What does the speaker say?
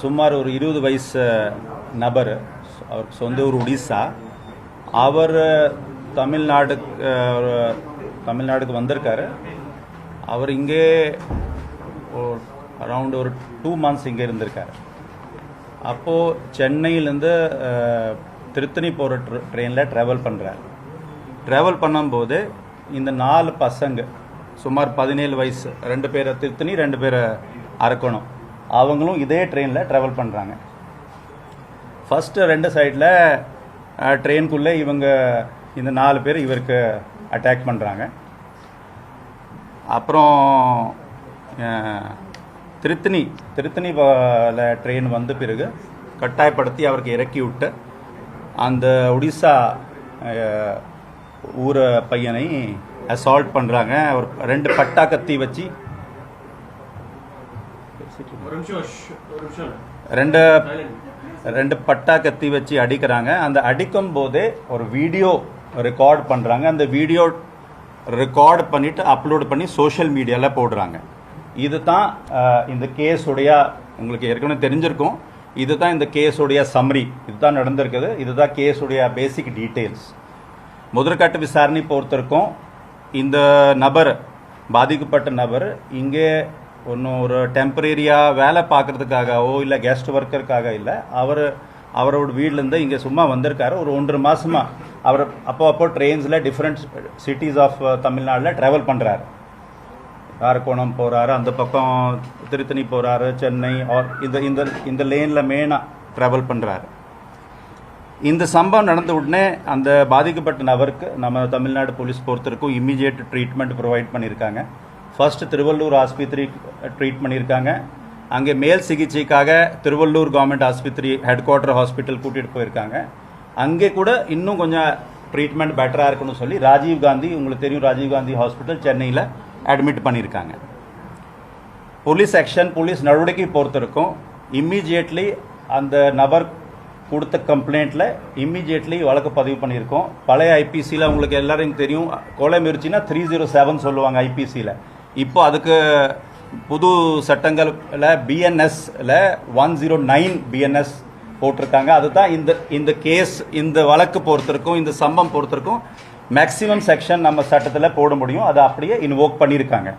சுமார் ஒரு 20 வயசு நபர், அவருக்கு சொந்த ஊர் ஒடிசா. அவர் தமிழ்நாடுக்கு வந்திருக்காரு. அவர் இங்கே அரவுண்ட் ஒரு 2 months இங்கே இருந்திருக்காரு. அப்போது சென்னையிலேருந்து திருத்தணி போகிற ட்ரெயினில் ட்ராவல் பண்ணுறாரு. ட்ராவல் பண்ணும்போது இந்த 4 பசங்க சுமார் 17 வயசு, 2 பேரை திருத்தணி, 2 பேரை அரக்கணும், அவங்களும் இதே ட்ரெயினில் ட்ராவல் பண்ணுறாங்க. ஃபஸ்ட்டு 2 சைடில் ட்ரெயினுக்குள்ளே இந்த 4 பேர் இவருக்கு அட்டாக் பண்ணுறாங்க. அப்புறம் திருத்தணி ட்ரெயின் வந்த பிறகு கட்டாயப்படுத்தி அவருக்கு இறக்கி விட்டு அந்த ஒடிசா ஊர பையனை அசால்ட் பண்ணுறாங்க. அவர் 2 பட்டா கத்தி வச்சு ரெண்டு பட்டா கத்தி வச்சு அடிக்கிறாங்க. அந்த அடிக்கும் போதே ஒரு வீடியோ ரெக்கார்ட் பண்ணுறாங்க. அந்த வீடியோ ரெக்கார்ட் பண்ணிவிட்டு அப்லோட் பண்ணி சோஷியல் மீடியாவில் போடுறாங்க. இது தான் இந்த கேஸுடைய, உங்களுக்கு ஏற்கனவே தெரிஞ்சிருக்கும், இது தான் இந்த கேஸுடைய சம்மரி. இதுதான் நடந்திருக்குது. இதுதான் கேஸுடைய பேசிக் டீட்டெயில்ஸ். முதற்கட்ட விசாரணை பொறுத்திருக்கும். இந்த நபர், பாதிக்கப்பட்ட நபர் இங்கே ஒன்றும் ஒரு டெம்பரரியாக வேலை பார்க்குறதுக்காகவோ இல்லை கெஸ்ட் ஒர்க்கருக்காக இல்லை, அவரோட வீட்டிலேருந்து இங்கே சும்மா வந்திருக்காரு. ஒரு 1.5 மாதமாக அவர் அப்போ ட்ரெயின்ஸில் டிஃப்ரெண்ட் சிட்டிஸ் ஆஃப் தமிழ்நாட்டில் ட்ராவல் பண்ணுறாரு. அரக்கோணம் போகிறாரு, அந்த பக்கம் திருத்தணி போகிறாரு, சென்னை, இந்த லேனில் மெயினாக ட்ராவல் பண்ணுறாரு. இந்த சம்பவம் நடந்த உடனே அந்த பாதிக்கப்பட்ட நபருக்கு நம்ம தமிழ்நாடு போலீஸ் பொறுத்திருக்கும் இம்மிடியேட் ட்ரீட்மெண்ட் ப்ரொவைட் பண்ணியிருக்காங்க. ஃபர்ஸ்ட் திருவள்ளூர் ஆஸ்பத்திரி ட்ரீட் பண்ணியிருக்காங்க. அங்கே மேல் சிகிச்சைக்காக திருவள்ளூர் கவர்மெண்ட் ஆஸ்பத்திரி ஹெட் குவார்ட்டர் ஹாஸ்பிட்டல் கூட்டிகிட்டு போயிருக்காங்க. அங்கே கூட இன்னும் கொஞ்சம் ட்ரீட்மெண்ட் பெட்டராக இருக்குன்னு சொல்லி ராஜீவ்காந்தி, உங்களுக்கு தெரியும், ராஜீவ்காந்தி ஹாஸ்பிட்டல் சென்னையில் அட்மிட் பண்ணியிருக்காங்க. போலீஸ் நடவடிக்கை பொறுத்திருக்கும். இம்மீடியட்லி அந்த நபர் கொடுத்த கம்ப்ளைண்ட்டில் இம்மீடியட்லி வழக்கு பதிவு பண்ணியிருக்கோம். பழைய ஐபிசியில் உங்களுக்கு எல்லாரும் தெரியும், கொலை முயற்சினா 307 சொல்லுவாங்க ஐபிசியில். இப்போ அதுக்கு புது சட்டங்களில் பிஎன்எஸ்ல 109 பிஎன்எஸ் போட்டிருக்காங்க. அதுதான் இந்த கேஸ், இந்த வழக்கு பொறுத்திருக்கும், இந்த சம்பவம் பொறுத்திருக்கும் மேக்சிமம் செக்ஷன் நம்ம சட்டத்தில் போட முடியும். அதை அப்படியே இன்வோக் பண்ணியிருக்காங்க.